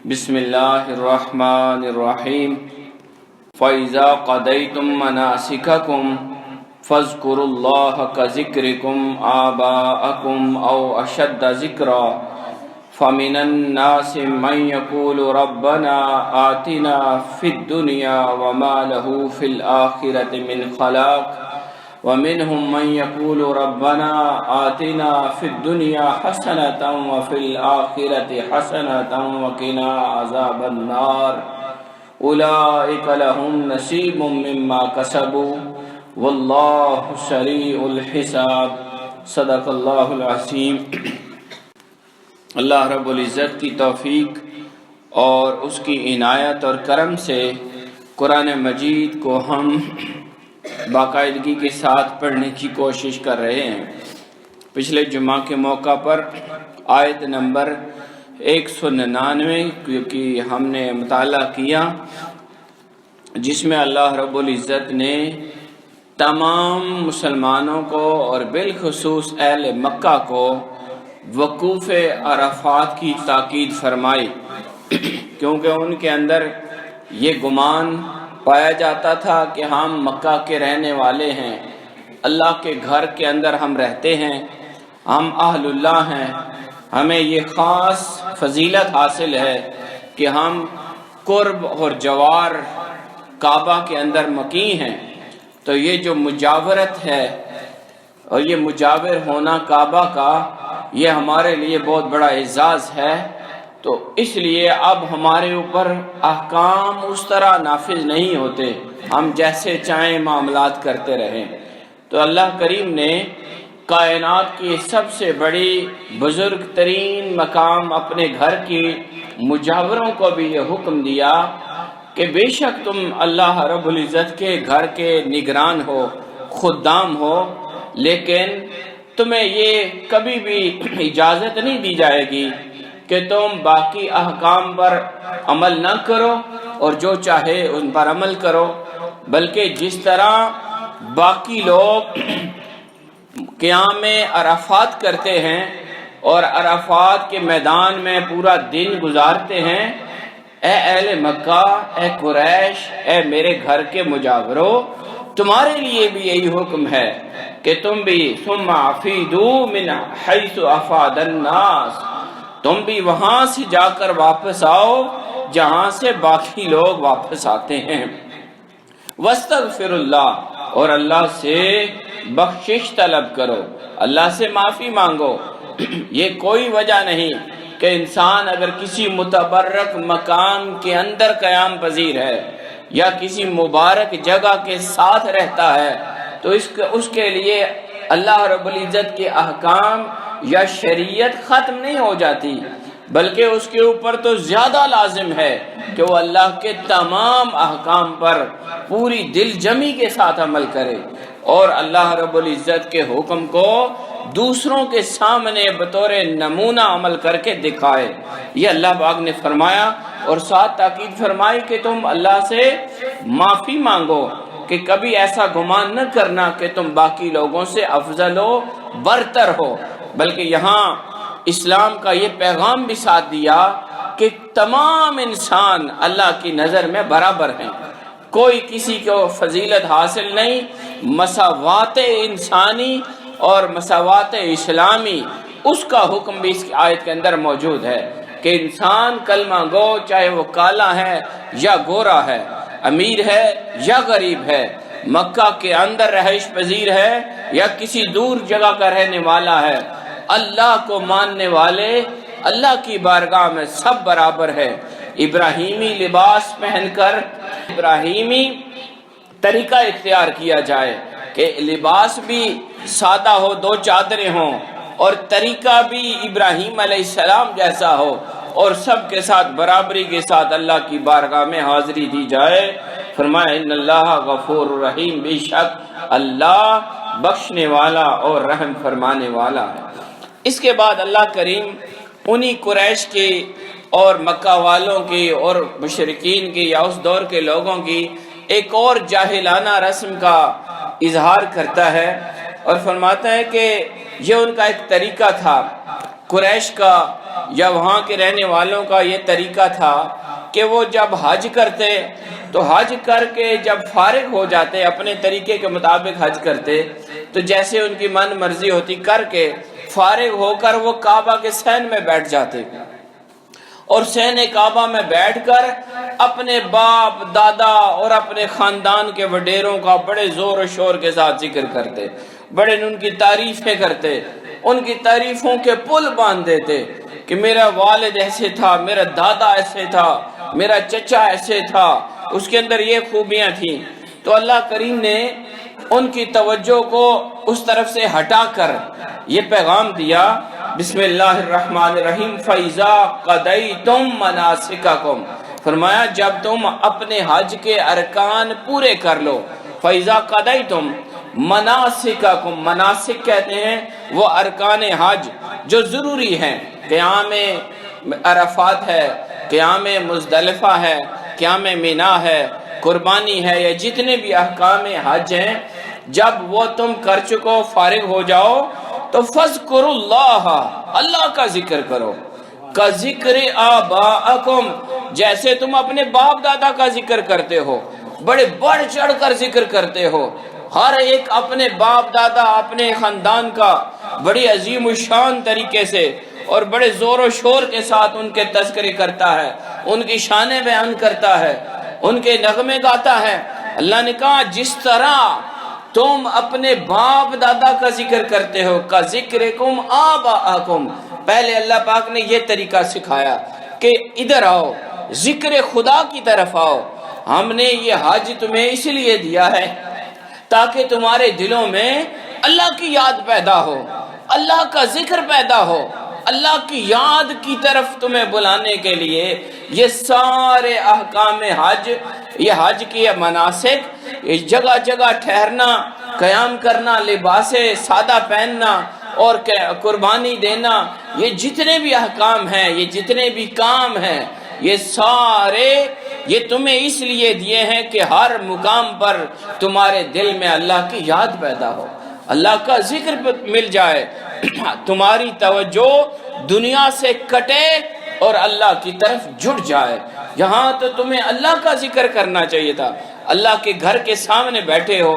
بسم اللہ الرحمن الرحیم فَإِذَا قَضَيْتُم مَّنَاسِكَكُمْ فَاذْكُرُوا اللَّهَ كَذِكْرِكُمْ آبَاءَكُمْ أَوْ أَشَدَّ ذِكْرًا فَمِنَ النَّاسِ مَن يَقُولُ رَبَّنَا آتِنَا فِي الدُّنْيَا وَمَا لَهُ فِي الْآخِرَةِ مِنْ خَلَاقٍ وَمِنْهُمْ مَنْ يَقُولُ رَبَّنَا آتِنَا فِي الدُّنْيَا حَسَنَةً وَفِي الْآخِرَةِ حَسَنَةً وَقِنَا عَذَابَ النَّارِ أُولَئِكَ لَهُمْ نَصِيبٌ مِّمَّا كَسَبُوا وَاللَّهُ سَرِيعُ الْحِسَابِ۔ صدق اللہ العظیم۔ اللہ رب العزت کی توفیق اور اس کی عنایت اور کرم سے قرآن مجید کو ہم باقاعدگی کے ساتھ پڑھنے کی کوشش کر رہے ہیں۔ پچھلے جمعہ کے موقع پر آیت نمبر 199 کیونکہ ہم نے مطالعہ کیا، جس میں اللہ رب العزت نے تمام مسلمانوں کو اور بالخصوص اہل مکہ کو وقوف عرفات کی تاکید فرمائی، کیونکہ ان کے اندر یہ گمان پایا جاتا تھا کہ ہم مکہ کے رہنے والے ہیں، اللہ کے گھر کے اندر ہم رہتے ہیں، ہم اہل اللہ ہیں، ہمیں یہ خاص فضیلت حاصل ہے کہ ہم قرب اور جوار کعبہ کے اندر مقیم ہیں، تو یہ جو مجاورت ہے اور یہ مجاور ہونا کعبہ کا، یہ ہمارے لیے بہت بڑا اعزاز ہے، تو اس لیے اب ہمارے اوپر احکام اس طرح نافذ نہیں ہوتے، ہم جیسے چاہیں معاملات کرتے رہیں۔ تو اللہ کریم نے کائنات کی سب سے بڑی بزرگ ترین مقام اپنے گھر کی مجاوروں کو بھی یہ حکم دیا کہ بے شک تم اللہ رب العزت کے گھر کے نگران ہو، خدام ہو، لیکن تمہیں یہ کبھی بھی اجازت نہیں دی جائے گی کہ تم باقی احکام پر عمل نہ کرو اور جو چاہے ان پر عمل کرو، بلکہ جس طرح باقی لوگ قیام عرفات کرتے ہیں اور عرفات کے میدان میں پورا دن گزارتے ہیں، اے اہل مکہ، اے قریش، اے میرے گھر کے مجاورو، تمہارے لیے بھی یہی حکم ہے کہ تم بھی ثم افیدوا من حیث افاد الناس، تم بھی وہاں سے جا کر واپس آؤ جہاں سے باقی لوگ واپس آتے ہیں، واستغفر اللہ، اور اللہ سے بخشش طلب کرو، اللہ سے معافی مانگو۔ یہ کوئی وجہ نہیں کہ انسان اگر کسی متبرک مکان کے اندر قیام پذیر ہے یا کسی مبارک جگہ کے ساتھ رہتا ہے تو اس کے لیے اللہ رب العزت کے احکام یا شریعت ختم نہیں ہو جاتی، بلکہ اس کے اوپر تو زیادہ لازم ہے کہ وہ اللہ کے تمام احکام پر پوری دل جمی کے ساتھ عمل کرے اور اللہ رب العزت کے حکم کو دوسروں کے سامنے بطور نمونہ عمل کر کے دکھائے۔ یہ اللہ پاک نے فرمایا اور ساتھ تاکید فرمائی کہ تم اللہ سے معافی مانگو، کہ کبھی ایسا گمان نہ کرنا کہ تم باقی لوگوں سے افضل ہو، برتر ہو، بلکہ یہاں اسلام کا یہ پیغام بھی ساتھ دیا کہ تمام انسان اللہ کی نظر میں برابر ہیں، کوئی کسی کو فضیلت حاصل نہیں، مساوات انسانی اور مساوات اسلامی اس کا حکم بھی اس کی آیت کے اندر موجود ہے کہ انسان کلمہ گو چاہے وہ کالا ہے یا گورا ہے، امیر ہے یا غریب ہے، مکہ کے اندر رہائش پذیر ہے یا کسی دور جگہ کا رہنے والا ہے، اللہ کو ماننے والے اللہ کی بارگاہ میں سب برابر ہے۔ ابراہیمی لباس پہن کر ابراہیمی طریقہ اختیار کیا جائے کہ لباس بھی سادہ ہو، دو چادریں ہوں، اور طریقہ بھی ابراہیم علیہ السلام جیسا ہو، اور سب کے ساتھ برابری کے ساتھ اللہ کی بارگاہ میں حاضری دی جائے۔ فرمایا ان اللہ غفور رحیم، بے شک اللہ بخشنے والا اور رحم فرمانے والا ہے۔ اس کے بعد اللہ کریم انہی قریش کی اور مکہ والوں کی اور مشرکین کی یا اس دور کے لوگوں کی ایک اور جاہلانہ رسم کا اظہار کرتا ہے اور فرماتا ہے کہ یہ ان کا ایک طریقہ تھا قریش کا یا وہاں کے رہنے والوں کا یہ طریقہ تھا کہ وہ جب حج کرتے تو حج کر کے جب فارغ ہو جاتے اپنے طریقے کے مطابق حج کرتے تو جیسے ان کی من مرضی ہوتی کر کے فارغ ہو کر وہ کعبہ کے صحن میں بیٹھ جاتے اور صحن کعبہ میں بیٹھ کر اپنے باپ دادا اور اپنے خاندان کے وڈیروں کا بڑے زور و شور کے ساتھ ذکر کرتے، بڑے ان کی تعریفیں کرتے، ان کی تعریفوں کے پل باندھ دیتے کہ میرا والد ایسے تھا، میرا دادا ایسے تھا، میرا چچا ایسے تھا، اس کے اندر یہ خوبیاں تھیں۔ تو اللہ کریم نے ان کی توجہ کو اس طرف سے ہٹا کر یہ پیغام دیا، بسم اللہ الرحمن الرحیم، فَإِذَا قَضَيْتُم مَنَاسِكَكُم، فرمایا جب تم اپنے حج کے ارکان پورے کر لو۔ فَإِذَا قَضَيْتُم مَنَاسِكَكُم، مناسک کہتے ہیں وہ ارکان حج جو ضروری ہیں، قیام عرفات ہے، قیام مزدلفہ ہے، قیام مینا ہے، قربانی ہے، یا جتنے بھی احکام حج ہیں، جب وہ تم کر چکو فارغ ہو جاؤ تو فَاذْكُرُوا اللَّهَ، اللہ کا ذکر کرو، كَذِكْرِ آبَاءَكُمْ، جیسے تم اپنے باپ دادا کا ذکر کرتے ہو، بڑے بڑھ چڑھ کر ذکر کرتے ہو، ہر ایک اپنے باپ دادا اپنے خاندان کا بڑی عظیم الشان طریقے سے اور بڑے زور و شور کے ساتھ ان کے تذکرے کرتا ہے، ان کی شانیں بیان کرتا ہے، ان کے نغمے گاتا ہے۔ اللہ نے کہا جس طرح تم اپنے باپ دادا کا ذکر کرتے ہو، کا ذکرکم آباءکم، پہلے اللہ پاک نے یہ طریقہ سکھایا کہ ادھر آؤ، ذکر خدا کی طرف آؤ، ہم نے یہ حج تمہیں اس لیے دیا ہے تاکہ تمہارے دلوں میں اللہ کی یاد پیدا ہو، اللہ کا ذکر پیدا ہو، اللہ کی یاد کی طرف تمہیں بلانے کے لیے یہ سارے احکام حج، یہ حج کی مناسک، یہ جگہ جگہ ٹھہرنا، قیام کرنا، لباس سادہ پہننا اور قربانی دینا، یہ جتنے بھی احکام ہیں، یہ جتنے بھی کام ہیں، یہ سارے یہ تمہیں اس لیے دیے ہیں کہ ہر مقام پر تمہارے دل میں اللہ کی یاد پیدا ہو، اللہ کا ذکر مل جائے، تمہاری توجہ دنیا سے کٹے اور اللہ کی طرف جڑ جائے۔ یہاں تو تمہیں اللہ کا ذکر کرنا چاہیے تھا، اللہ کے گھر کے سامنے بیٹھے ہو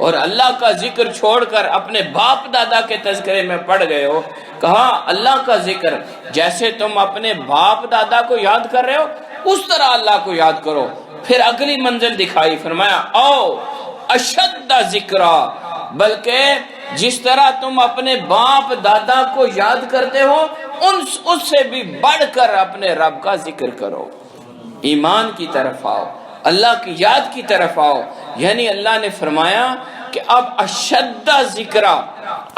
اور اللہ کا ذکر چھوڑ کر اپنے باپ دادا کے تذکرے میں پڑ گئے ہو۔ کہا اللہ کا ذکر جیسے تم اپنے باپ دادا کو یاد کر رہے ہو اس طرح اللہ کو یاد کرو۔ پھر اگلی منزل دکھائی، فرمایا او اشد ذکرا، بلکہ جس طرح تم اپنے باپ دادا کو یاد کرتے ہو اس سے بھی بڑھ کر اپنے رب کا ذکر کرو، ایمان کی طرف آؤ، اللہ کی یاد کی طرف آؤ۔ یعنی اللہ نے فرمایا کہ اب اشد ذکرا،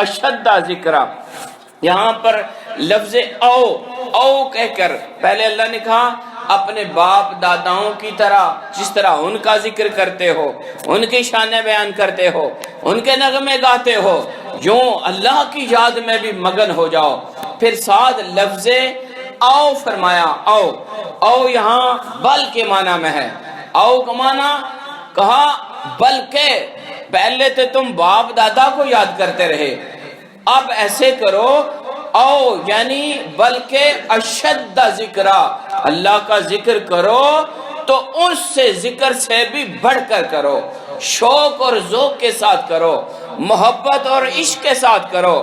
اشد ذکرا، یہاں پر لفظ او کہہ کر پہلے اللہ نے کہا اپنے باپ داداؤں کی طرح جس طرح ان کا ذکر کرتے ہو، ان کی شانیں بیان کرتے ہو، ان کے نغمے گاتے ہو، یوں اللہ کی یاد میں بھی مگن ہو جاؤ۔ پھر ساتھ لفظ او فرمایا، او یہاں بل کے معنی میں ہے۔ او کا معنی کہا بلکہ پہلے تو تم باپ دادا کو یاد کرتے رہے، اب ایسے کرو او یعنی بلکہ اشد ذکرا، اللہ کا ذکر کرو تو اس سے ذکر سے بھی بڑھ کر کرو، شوق اور ذوق کے ساتھ کرو، محبت اور عشق کے ساتھ کرو،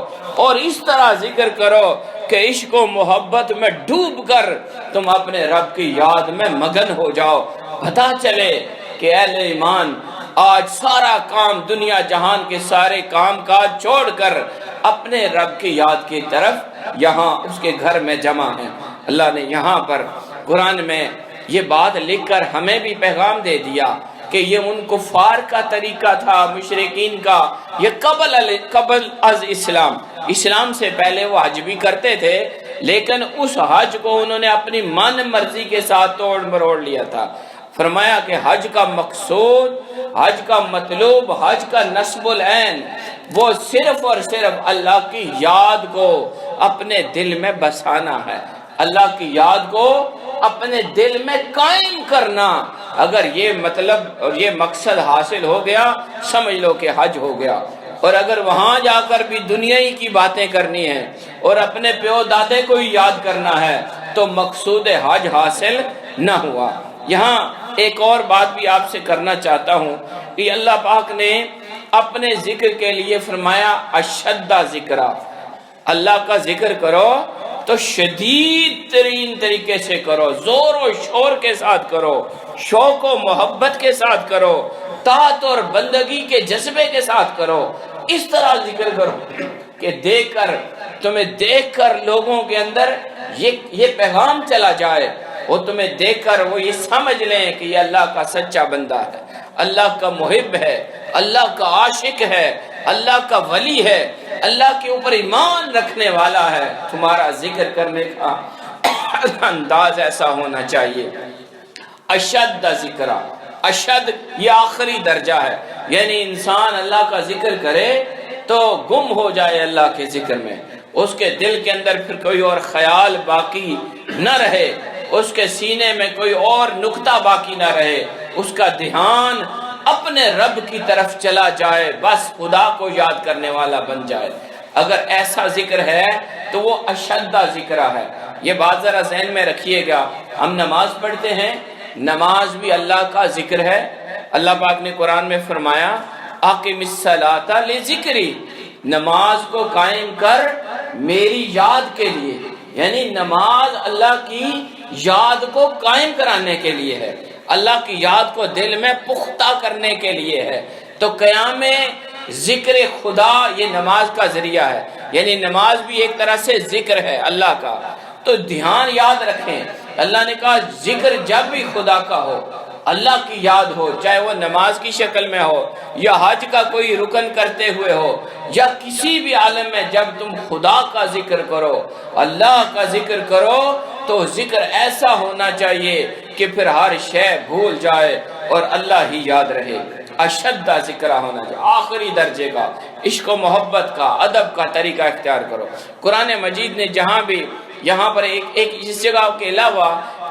اور اس طرح ذکر کرو کہ عشق و محبت میں ڈوب کر تم اپنے رب کی یاد میں مگن ہو جاؤ۔ پتہ چلے کہ اہل ایمان آج سارا کام دنیا جہان کے سارے کام کاج چھوڑ کر اپنے رب کی یاد کی طرف یہاں اس کے گھر میں جمع ہیں۔ اللہ نے یہاں پر قرآن میں یہ بات لکھ کر ہمیں بھی پیغام دے دیا کہ یہ ان کفار کا طریقہ تھا، مشرکین کا، یہ قبل از اسلام سے پہلے وہ حج بھی کرتے تھے، لیکن اس حج کو انہوں نے اپنی من مرضی کے ساتھ توڑ مروڑ لیا تھا۔ فرمایا کہ حج کا مقصود، حج کا مطلوب، حج کا نصب العین وہ صرف اور صرف اللہ کی یاد کو اپنے دل میں بسانا ہے، اللہ کی یاد کو اپنے دل میں قائم کرنا۔ اگر یہ مطلب اور یہ مقصد حاصل ہو گیا سمجھ لو کہ حج ہو گیا۔ اور اگر وہاں جا کر بھی دنیا ہی کی باتیں کرنی ہیں اور اپنے پیو دادے کو ہی یاد کرنا ہے تو مقصود حج حاصل نہ ہوا۔ یہاں ایک اور بات بھی آپ سے کرنا چاہتا ہوں کہ اللہ پاک نے اپنے ذکر کے لیے فرمایا اشد ذکرہ، اللہ کا ذکر کرو تو شدید ترین طریقے سے کرو، زور و شور کے ساتھ کرو، شوق و محبت کے ساتھ کرو، طاعت اور بندگی کے جذبے کے ساتھ کرو۔ اس طرح ذکر کرو کہ تمہیں دیکھ کر لوگوں کے اندر یہ پیغام چلا جائے، وہ تمہیں دیکھ کر وہ یہ سمجھ لیں کہ یہ اللہ کا سچا بندہ ہے، اللہ کا محب ہے، اللہ کا عاشق ہے، اللہ کا ولی ہے، اللہ کے اوپر ایمان رکھنے والا ہے۔ تمہارا ذکر کرنے کا انداز ایسا ہونا چاہیے۔ اشد ذکرہ، اشد یہ آخری درجہ ہے، یعنی انسان اللہ کا ذکر کرے تو گم ہو جائے اللہ کے ذکر میں، اس کے دل کے اندر پھر کوئی اور خیال باقی نہ رہے، اس کے سینے میں کوئی اور نقطہ باقی نہ رہے، اس کا دھیان اپنے رب کی طرف چلا جائے، بس خدا کو یاد کرنے والا بن جائے۔ اگر ایسا ذکر ہے تو وہ اشدہ ذکرہ ہے۔ یہ بات ذرا ذہن میں رکھیے گا، ہم نماز پڑھتے ہیں، نماز بھی اللہ کا ذکر ہے۔ اللہ پاک نے قرآن میں فرمایا اقم الصلاۃ لذکری، نماز کو قائم کر میری یاد کے لیے، یعنی نماز اللہ کی یاد کو قائم کرانے کے لیے ہے، اللہ کی یاد کو دل میں پختہ کرنے کے لیے ہے۔ تو قیام ذکر خدا یہ نماز کا ذریعہ ہے، یعنی نماز بھی ایک طرح سے ذکر ہے اللہ کا۔ تو دھیان یاد رکھیں، اللہ نے کہا ذکر جب بھی خدا کا ہو، اللہ کی یاد ہو، چاہے وہ نماز کی شکل میں ہو یا حج کا کوئی رکن کرتے ہوئے ہو یا کسی بھی عالم میں، جب تم خدا کا ذکر کرو، اللہ کا ذکر کرو تو ذکر ایسا ہونا چاہیے کہ پھر ہر شے بھول جائے اور اللہ ہی یاد رہے۔ اشد ذکرہ ہونا چاہیے، آخری درجے کا، عشق و محبت کا، ادب کا طریقہ اختیار کرو۔ قرآن مجید نے جہاں بھی یہاں پر ایک اس جگہ کے علاوہ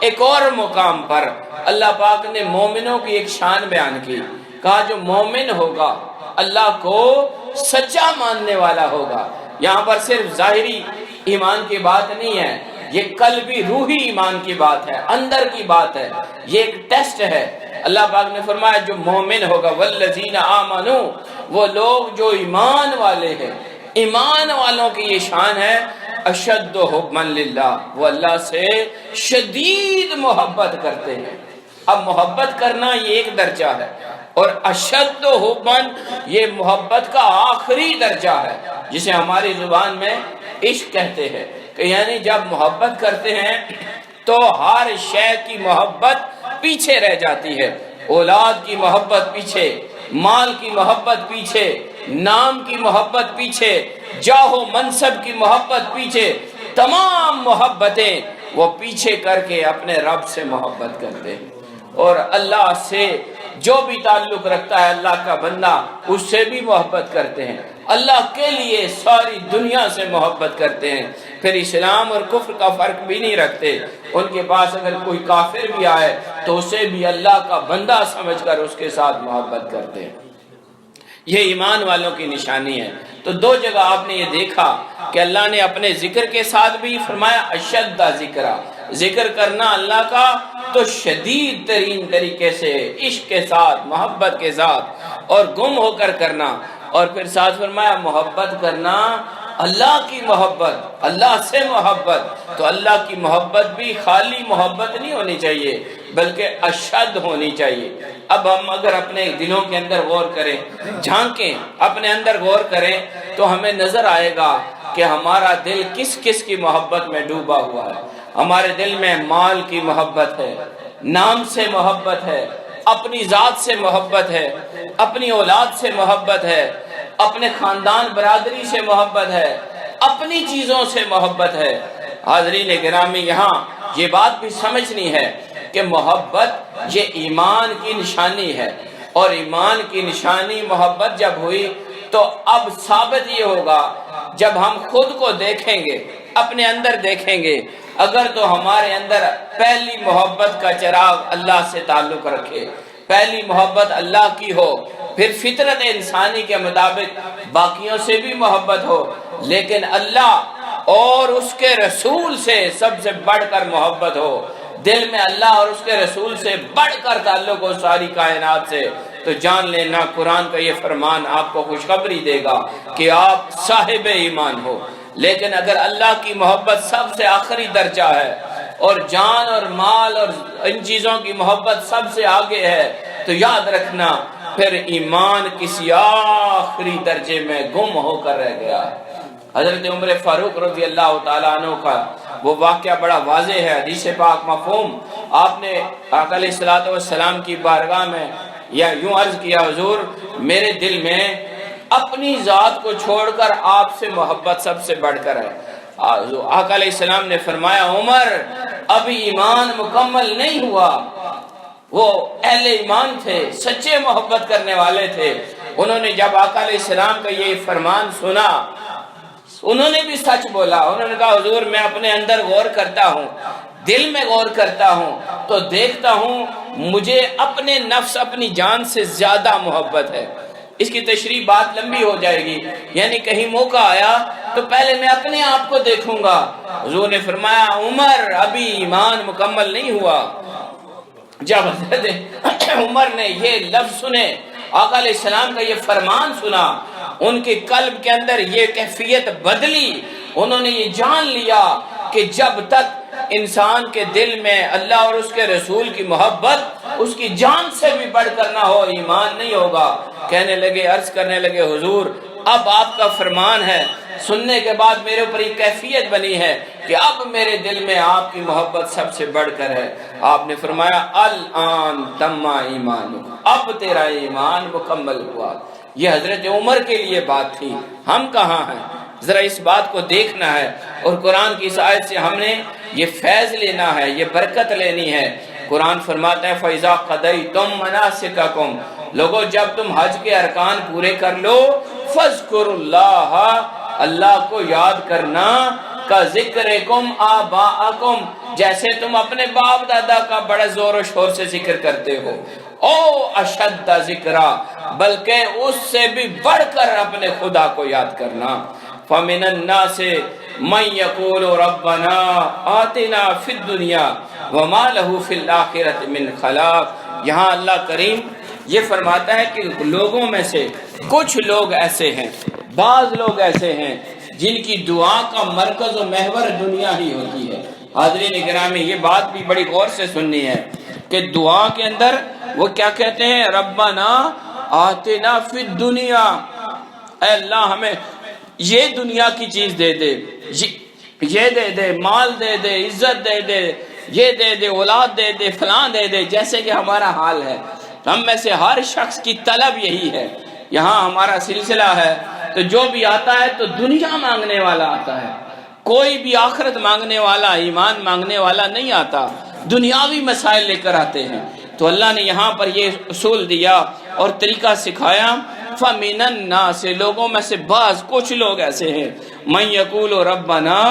ایک اور مقام پر اللہ پاک نے مومنوں کی ایک شان بیان کی، کہا جو مومن ہوگا اللہ کو سچا ماننے والا ہوگا۔ یہاں پر صرف ظاہری ایمان کی بات نہیں ہے، یہ قلبی روحی ایمان کی بات ہے، اندر کی بات ہے، یہ ایک ٹیسٹ ہے۔ اللہ پاک نے فرمایا جو مومن ہوگا والذین آمنوا، وہ لوگ جو ایمان والے ہیں، ایمان والوں کی یہ شان ہے اشد حبا للہ، وہ اللہ سے شدید محبت کرتے ہیں۔ اب محبت کرنا یہ ایک درجہ ہے اور اشد حبا یہ محبت کا آخری درجہ ہے، جسے ہماری زبان میں عشق کہتے ہیں، کہ یعنی جب محبت کرتے ہیں تو ہر شے کی محبت پیچھے رہ جاتی ہے، اولاد کی محبت پیچھے، مال کی محبت پیچھے، نام کی محبت پیچھے، جاہ و منصب کی محبت پیچھے، تمام محبتیں وہ پیچھے کر کے اپنے رب سے محبت کرتے ہیں۔ اور اللہ سے جو بھی تعلق رکھتا ہے اللہ کا بندہ اس سے بھی محبت کرتے ہیں، اللہ کے لیے ساری دنیا سے محبت کرتے ہیں، پھر اسلام اور کفر کا فرق بھی نہیں رکھتے۔ ان کے پاس اگر کوئی کافر بھی آئے تو اسے بھی اللہ کا بندہ سمجھ کر اس کے ساتھ محبت کرتے ہیں۔ یہ ایمان والوں کی نشانی ہے۔ تو دو جگہ آپ نے یہ دیکھا کہ اللہ نے اپنے ذکر کے ساتھ بھی فرمایا اشد ذکرہ، ذکر کرنا اللہ کا تو شدید ترین طریقے سے، عشق کے ساتھ، محبت کے ساتھ، اور گم ہو کر کرنا، اور پھر ساتھ فرمایا محبت کرنا اللہ کی محبت، اللہ سے محبت۔ تو اللہ کی محبت بھی خالی محبت نہیں ہونی چاہیے بلکہ اشد ہونی چاہیے۔ اب ہم اگر اپنے دلوں کے اندر غور کریں، جھانکیں، اپنے اندر غور کریں تو ہمیں نظر آئے گا کہ ہمارا دل کس کس کی محبت میں ڈوبا ہوا ہے۔ ہمارے دل میں مال کی محبت ہے، نام سے محبت ہے، اپنی ذات سے محبت ہے، اپنی اولاد سے محبت ہے، اپنے خاندان برادری سے محبت ہے، اپنی چیزوں سے محبت ہے۔ حاضرین گرامی، یہاں یہ بات بھی سمجھنی ہے کہ محبت یہ ایمان کی نشانی ہے، اور ایمان کی نشانی محبت جب ہوئی تو اب ثابت یہ ہوگا جب ہم خود کو دیکھیں گے، اپنے اندر دیکھیں گے، اگر تو ہمارے اندر پہلی محبت کا چراغ اللہ سے تعلق رکھے، پہلی محبت اللہ کی ہو، پھر فطرت انسانی کے مطابق باقیوں سے بھی محبت ہو، لیکن اللہ اور اس کے رسول سے سب سے بڑھ کر محبت ہو، دل میں اللہ اور اس کے رسول سے بڑھ کر تعلق ہو ساری کائنات سے، تو جان لینا قرآن کا یہ فرمان آپ کو خوشخبری دے گا کہ آپ صاحب ایمان ہو۔ لیکن اگر اللہ کی محبت سب سے آخری درجہ ہے اور جان اور مال اور ان چیزوں کی محبت سب سے آگے ہے، تو یاد رکھنا پھر ایمان کسی آخری درجے میں گم ہو کر رہ گیا۔ حضرت عمر فاروق رضی اللہ تعالیٰ عنہ کا وہ واقعہ بڑا واضح ہے، حدیث پاک مفہوم۔ آپ نے آقا علیہ السلام کی بارگاہ میں یا یوں عرض کیا، حضور میرے دل میں اپنی ذات کو چھوڑ کر آپ سے محبت سب سے بڑھ کر ہے۔ آقا علیہ السلام نے فرمایا، عمر ابھی ایمان مکمل نہیں ہوا۔ وہ اہل ایمان تھے، سچے محبت کرنے والے تھے۔ انہوں نے جب آقا علیہ السلام کا یہ فرمان سنا، انہوں نے بھی سچ بولا۔ انہوں نے کہا، حضور میں اپنے اندر غور کرتا ہوں، دل میں غور کرتا ہوں تو دیکھتا ہوں مجھے اپنے نفس اپنی جان سے زیادہ محبت ہے۔ اس کی تشریح بات لمبی ہو جائے گی، یعنی کہیں موقع آیا تو پہلے میں اپنے آپ کو دیکھوں گا۔ حضور نے فرمایا، عمر ابھی ایمان مکمل نہیں ہوا۔ جب حضرت عمر نے یہ لفظ سنے، آقا علیہ السلام کا یہ فرمان سنا، ان کے قلب کے اندر یہ کیفیت بدلی۔ انہوں نے یہ جان لیا کہ جب تک انسان کے دل میں اللہ اور اس کے رسول کی محبت اس کی جان سے بھی بڑھ کر نہ ہو، ایمان نہیں ہوگا۔ کہنے لگے، عرض کرنے لگے، حضور اب آپ کا فرمان ہے، سننے کے بعد میرے اوپر یہ کیفیت بنی ہے کہ اب میرے دل میں آپ کی محبت سب سے بڑھ کر ہے۔ آپ نے فرمایا، الآن تم ایمان، اب تیرا ایمان مکمل ہوا۔ یہ حضرت عمر کے لیے بات تھی، ہم کہاں ہیں؟ ذرا اس بات کو دیکھنا ہے، اور قرآن کی اس آیت سے ہم نے یہ فیض لینا ہے، یہ برکت لینی ہے۔ قرآن فرماتا ہے، فَإِذَا قَضَيْتُم مَنَاسِكَكُمْ، لوگو جب تم حج کے ارکان پورے کر لو، فَاذْكُرُوا اللَّهَ، اللہ کو یاد کرنا، كَذِكْرِكُمْ آبَاءَكُمْ، جیسے تم اپنے باپ دادا کا بڑے زور و شور سے ذکر کرتے ہو، او اشد ذکرا، بلکہ اس سے بھی بڑھ کر اپنے خدا کو یاد کرنا۔ فَمِنَ النَّاسِ مَن يَقُولُ رَبَّنَا آتِنَا فِي الدُّنْيَا وَمَا لَهُ فِي الْآخِرَةِ مِنْ خَلَاقٍ۔ یہاں اللہ کریم یہ فرماتا ہے کہ لوگوں میں سے کچھ لوگ ایسے ہیں، بعض لوگ ایسے ہیں جن کی دعا کا مرکز و محور دنیا ہی ہوتی ہے۔ حاضرین گرامی، یہ بات بھی بڑی غور سے سننی ہے کہ دعا کے اندر وہ کیا کہتے ہیں، ربنا آتنا فی الدنیا، اے اللہ ہمیں یہ دنیا کی چیز دے دے، یہ دے دے، مال دے دے، عزت دے دے، یہ دے دے، اولاد دے دے، فلاں دے دے، جیسے کہ ہمارا حال ہے۔ ہم میں سے ہر شخص کی طلب یہی ہے۔ یہاں ہمارا سلسلہ ہے تو جو بھی آتا ہے تو دنیا مانگنے والا آتا ہے، کوئی بھی آخرت مانگنے والا، ایمان مانگنے والا نہیں آتا، دنیاوی مسائل لے کر آتے ہیں۔ تو اللہ نے یہاں پر یہ اصول دیا اور طریقہ سکھایا، فَمِنَ النَّاسِ، لوگوں میں سے بعض کچھ لوگ ایسے ہیں، مَن يَقُولُ رَبَّنَا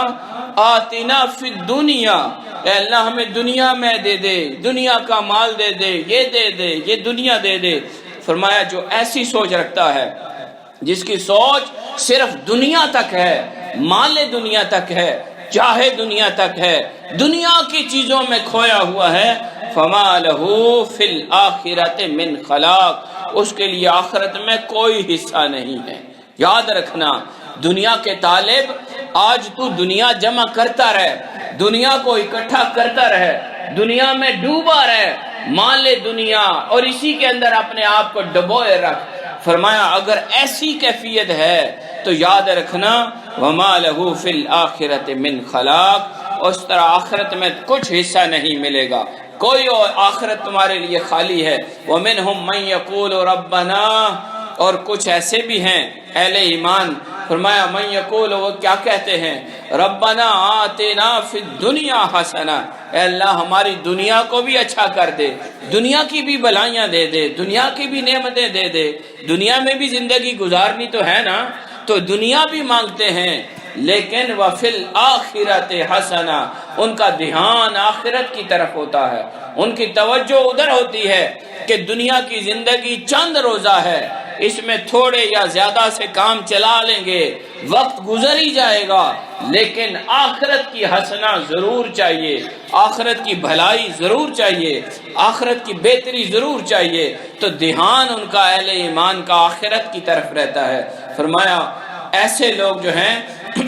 آتِنَا فِي الدُّنْيَا، اے اللہ ہمیں دنیا میں دے دے، دنیا کا مال دے دے، یہ دے دے، یہ دنیا دے دے۔ فرمایا جو ایسی سوچ رکھتا ہے، جس کی سوچ صرف دنیا تک ہے، مال دنیا تک ہے، چاہے دنیا تک ہے، دنیا کی چیزوں میں کھویا ہوا ہے، فَمَا لَهُ فِي الْآخِرَةِ مِنْ خَلَاقٍ، اس کے لیے آخرت میں کوئی حصہ نہیں ہے۔ یاد رکھنا، دنیا کے طالب، آج تو دنیا جمع کرتا رہے، دنیا کو اکٹھا کرتا رہے، دنیا میں ڈوبا رہے، مال دنیا، اور اسی کے اندر اپنے آپ کو ڈبوئے رکھ۔ فرمایا اگر ایسی کیفیت ہے تو یاد رکھنا، وَمَا لَهُ فِي الْآخِرَةِ مِنْ خَلَاقٍ، اس طرح آخرت میں کچھ حصہ نہیں ملے گا، کوئی اور آخرت تمہارے لیے خالی ہے۔ وَمِنْهُمْ مَنْ يَقُولُ رَبَّنَا، اور کچھ ایسے بھی ہیں اہل ایمان، فرمایا من یقول، وہ کیا کہتے ہیں، ربنا آتنا فی الدنیا حسنہ، اے اللہ ہماری دنیا کو بھی اچھا کر دے، دنیا کی بھی بلائیاں دے دے، دنیا کی بھی نعمتیں دے دے، دنیا میں بھی زندگی گزارنی تو ہے نا، تو دنیا بھی مانگتے ہیں، لیکن وَفِي الْآخِرَةِ حَسَنَةٌ، ان کا دھیان آخرت کی طرف ہوتا ہے، ان کی توجہ ادھر ہوتی ہے کہ دنیا کی زندگی چند روزہ ہے، اس میں تھوڑے یا زیادہ سے کام چلا لیں گے، وقت گزر ہی جائے گا، لیکن آخرت کی حسنہ ضرور چاہیے، آخرت کی بھلائی ضرور چاہیے، آخرت کی بہتری ضرور چاہیے۔ تو دھیان ان کا اہل ایمان کا آخرت کی طرف رہتا ہے۔ فرمایا ایسے لوگ جو ہیں،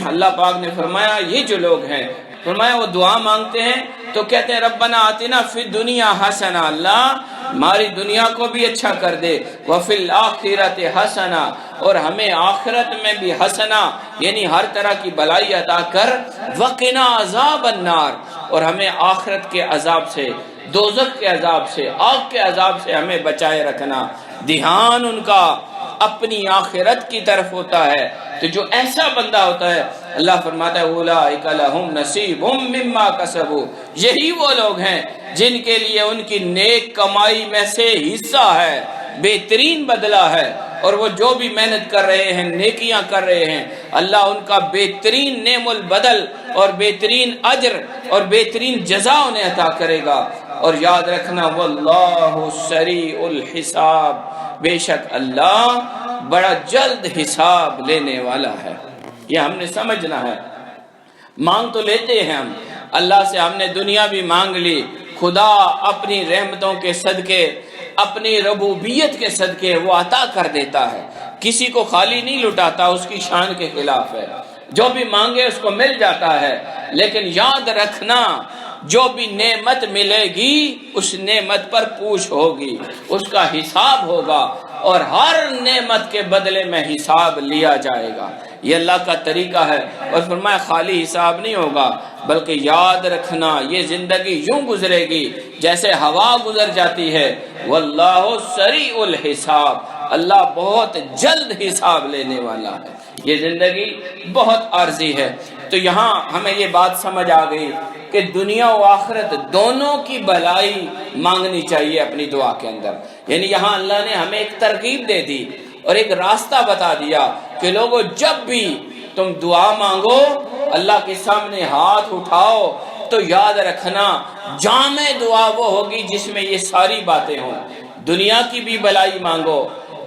اللہ پاک نے فرمایا یہ جو لوگ ہیں، فرمایا وہ دعا مانگتے ہیں تو کہتے ہیں ربنا آتنا فی الدنیا حسنہ، اللہ ہماری دنیا کو بھی اچھا کر دے، وفی الآخرۃ حسنہ، اور ہمیں آخرت میں بھی حسنہ یعنی ہر طرح کی بھلائی عطا کر، وقنا عذاب النار، اور ہمیں آخرت کے عذاب سے، دوزخ کے عذاب سے، آگ کے عذاب سے ہمیں بچائے رکھنا۔ دھیان ان کا اپنی آخرت کی طرف ہوتا ہے۔ تو جو ایسا بندہ ہوتا ہے، اللہ فرماتا ہے اولئک لہم نصیب مما کسبوا، یہی وہ لوگ ہیں جن کے لیے ان کی نیک کمائی میں سے حصہ ہے، بہترین بدلہ ہے، اور وہ جو بھی محنت کر رہے ہیں، نیکیاں کر رہے ہیں، اللہ ان کا بہترین نعم البدل اور بہترین اجر اور بہترین جزا انہیں عطا کرے گا۔ اور یاد رکھنا واللہ سریع الحساب، بے شک اللہ بڑا جلد حساب لینے والا ہے۔ یہ ہم نے سمجھنا ہے۔ مانگ تو لیتے ہیں ہم اللہ سے، ہم نے دنیا بھی مانگ لی، خدا اپنی رحمتوں کے صدقے، اپنی ربوبیت کے صدقے وہ عطا کر دیتا ہے، کسی کو خالی نہیں لٹاتا، اس کی شان کے خلاف ہے، جو بھی مانگے اس کو مل جاتا ہے۔ لیکن یاد رکھنا جو بھی نعمت ملے گی اس نعمت پر پوچھ ہوگی، اس کا حساب ہوگا، اور ہر نعمت کے بدلے میں حساب لیا جائے گا۔ یہ اللہ کا طریقہ ہے، اور فرمایا خالی حساب نہیں ہوگا، بلکہ یاد رکھنا یہ زندگی یوں گزرے گی جیسے ہوا گزر جاتی ہے، واللہ سریع الحساب، اللہ بہت جلد حساب لینے والا ہے۔ یہ زندگی بہت عارضی ہے۔ تو یہاں ہمیں یہ بات سمجھ آ گئی کہ دنیا و آخرت دونوں کی بھلائی مانگنی چاہیے اپنی دعا کے اندر۔ یعنی یہاں اللہ نے ہمیں ایک ترغیب دے دی اور ایک راستہ بتا دیا کہ لوگوں جب بھی تم دعا مانگو، اللہ کے سامنے ہاتھ اٹھاؤ، تو یاد رکھنا جامع دعا وہ ہوگی جس میں یہ ساری باتیں ہوں۔ دنیا کی بھی بھلائی مانگو،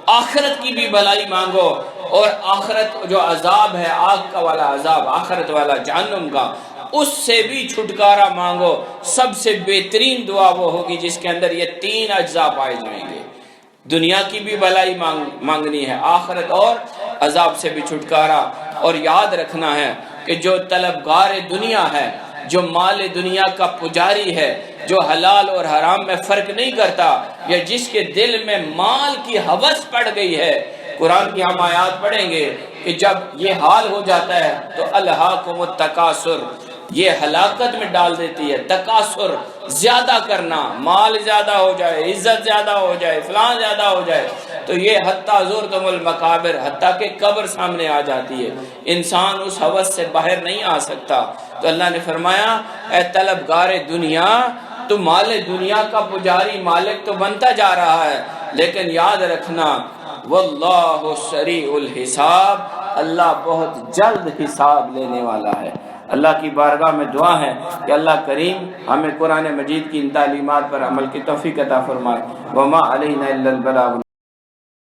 آخرت کی بھی بھلائی مانگو، اور آخرت جو عذاب ہے، آگ کا والا عذاب، آخرت والا جہنم کا، اس سے بھی چھٹکارا مانگو۔ سب سے بہترین دعا وہ ہوگی جس کے اندر یہ تین اجزاء پائے جائیں گے۔ دنیا کی بھی بھلائی مانگنی ہے، آخرت اور عذاب سے بھی چھٹکارا۔ اور یاد رکھنا ہے کہ جو طلبگار دنیا ہے، جو مال دنیا کا پجاری ہے، جو حلال اور حرام میں فرق نہیں کرتا، یا جس کے دل میں مال کی ہوس پڑ گئی ہے، قرآن کی ہم آیات پڑھیں گے کہ جب یہ حال ہو جاتا ہے تو الہاکم التکاثر، یہ ہلاکت میں ڈال دیتی ہے۔ تکاثر، زیادہ کرنا، مال زیادہ ہو جائے، عزت زیادہ ہو جائے، فلان زیادہ ہو جائے، تو یہ حتیٰ زرتم المقابر، حتیٰ کہ قبر سامنے آ جاتی ہے، انسان اس ہوس سے باہر نہیں آ سکتا۔ تو اللہ نے فرمایا اے طلبگار دنیا، تو مال دنیا کا پجاری مالک تو بنتا جا رہا ہے، لیکن یاد رکھنا واللہ سریع الحساب، اللہ بہت جلد حساب لینے والا ہے۔ اللہ کی بارگاہ میں دعا ہے کہ اللہ کریم ہمیں قرآن مجید کی ان تعلیمات پر عمل کی توفیق عطا فرمائے۔ وما علینا الا البلاغ۔